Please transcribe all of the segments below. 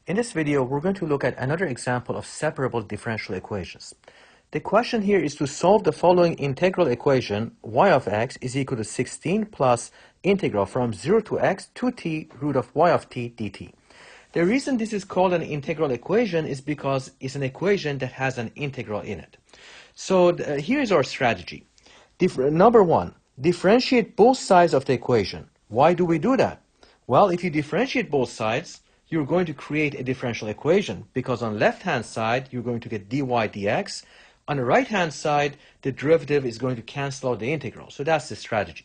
In this video, we're going to look at another example of separable differential equations. The question here is to solve the following integral equation: y of x is equal to 16 plus integral from 0 to x 2t root of y of t dt. The reason this is called an integral equation is because it's an equation that has an integral in it. So here is our strategy. Number one, differentiate both sides of the equation. Why do we do that? Well, if you differentiate both sides, you're going to create a differential equation, because on the left-hand side, you're going to get dy dx. On the right-hand side, the derivative is going to cancel out the integral. So that's the strategy.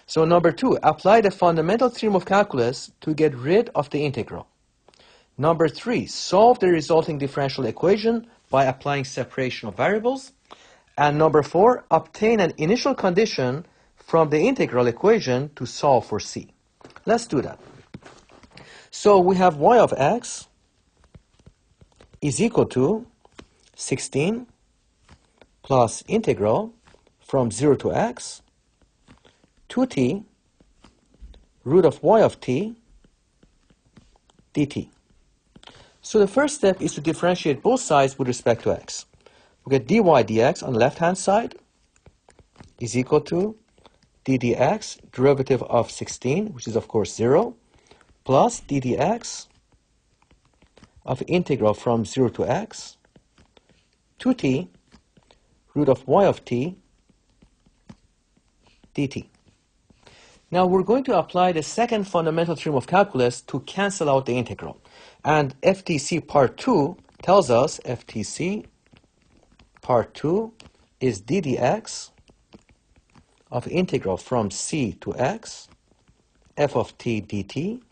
So number two, apply the fundamental theorem of calculus to get rid of the integral. Number three, solve the resulting differential equation by applying separation of variables. And number four, obtain an initial condition from the integral equation to solve for c. Let's do that. So we have y of x is equal to 16 plus integral from 0 to x 2t root of y of t dt. So the first step is to differentiate both sides with respect to x. We get dy dx on the left-hand side is equal to d dx, derivative of 16, which is of course 0, plus d dx of integral from 0 to x 2t root of y of t dt. Now we're going to apply the second fundamental theorem of calculus to cancel out the integral. And FTC part 2 tells us FTC part 2 is d dx of integral from c to x f of t dt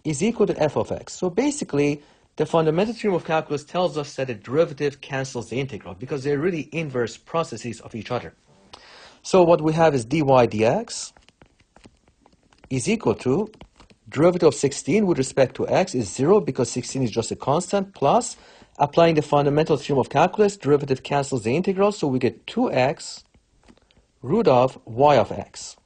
is equal to f of x. So basically, the fundamental theorem of calculus tells us that the derivative cancels the integral because they're really inverse processes of each other. So what we have is dy dx is equal to derivative of 16 with respect to x is 0 because 16 is just a constant, plus applying the fundamental theorem of calculus, derivative cancels the integral, so we get 2x root of y of x.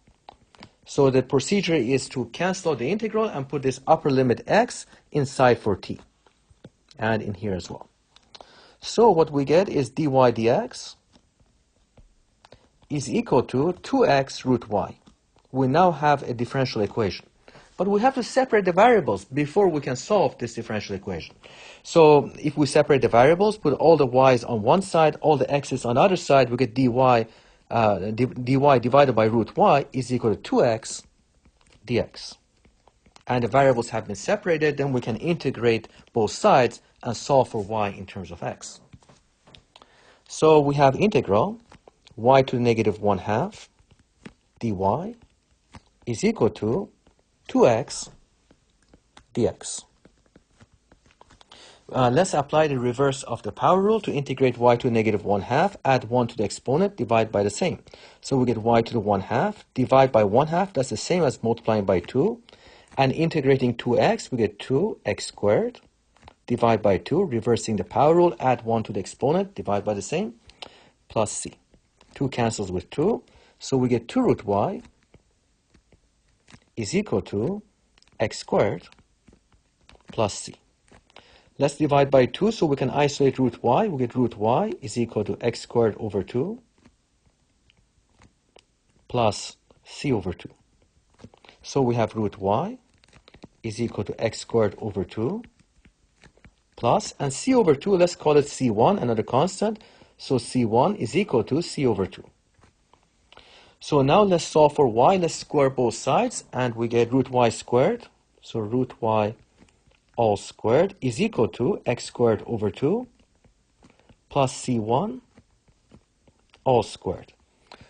So the procedure is to cancel out the integral and put this upper limit x inside for t, and in here as well. So what we get is dy dx is equal to 2x root y. We now have a differential equation. But we have to separate the variables before we can solve this differential equation. So if we separate the variables, put all the y's on one side, all the x's on the other side, we get dy divided by root y is equal to 2x dx. And the variables have been separated, then we can integrate both sides and solve for y in terms of x. So we have integral y to the negative 1/2 dy is equal to 2x dx. Let's apply the reverse of the power rule to integrate y to the negative 1/2, add 1 to the exponent, divide by the same. So we get y to the 1/2, divide by 1/2, that's the same as multiplying by 2. And integrating 2x, we get 2x squared, divide by 2, reversing the power rule, add 1 to the exponent, divide by the same, plus c. 2 cancels with 2, so we get 2 root y is equal to x squared plus c. Let's divide by 2 so we can isolate root y. We get root y is equal to x squared over 2 plus c over 2. So we have root y is equal to x squared over 2 plus, and c over 2, let's call it c1, another constant. So c1 is equal to c over 2. So now let's solve for y. Let's square both sides, and we get root y squared. So root y all squared is equal to x squared over 2 plus c1 all squared.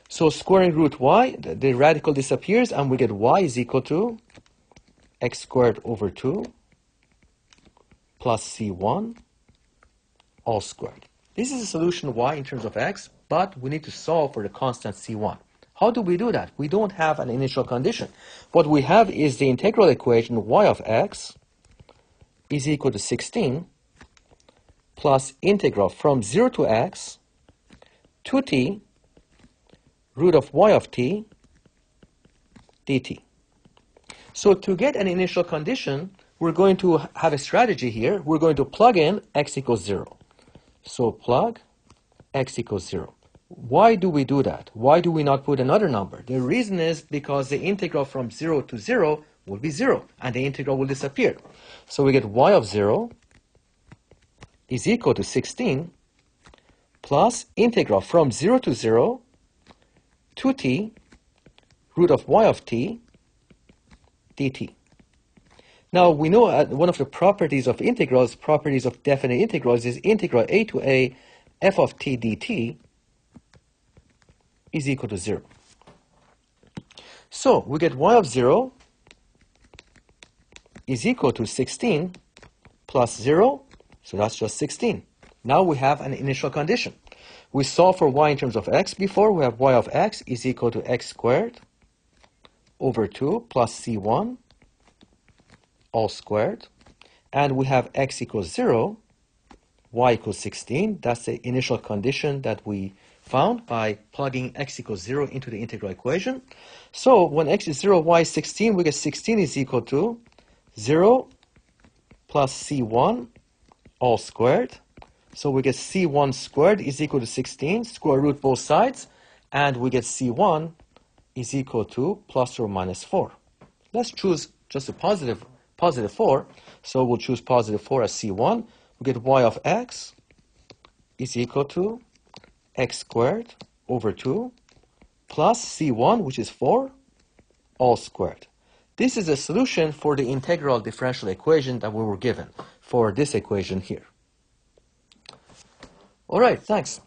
So squaring root y, the radical disappears, and we get y is equal to x squared over 2 plus c1 all squared. This is a solution of y in terms of x, but we need to solve for the constant c1. How do we do that? We don't have an initial condition. What we have is the integral equation y of x is equal to 16 plus integral from 0 to x 2t root of y of t dt. So to get an initial condition, we're going to have a strategy here. We're going to plug in x equals 0. So plug x equals 0. Why do we do that? Why do we not put another number? The reason is because the integral from 0 to 0 will be 0, and the integral will disappear. So we get y of 0 is equal to 16 plus integral from 0 to 0 2t root of y of t dt. Now, we know one of the properties of integrals, properties of definite integrals, is integral a to a f of t dt is equal to 0. So we get y of 0 is equal to 16 plus 0, so that's just 16. Now we have an initial condition. We solved for y in terms of x before. We have y of x is equal to x squared over 2 plus c1 all squared. And we have x equals 0, y equals 16. That's the initial condition that we found by plugging x equals 0 into the integral equation. So when x is 0, y is 16, we get 16 is equal to 0 plus c1 all squared. So we get c1 squared is equal to 16, square root both sides, and we get c1 is equal to plus or minus 4. Let's choose just a positive 4. So we'll choose positive 4 as c1. We get y of x is equal to x squared over 2 plus c1, which is 4, all squared. This is a solution for the integral differential equation that we were given for this equation here. All right, thanks.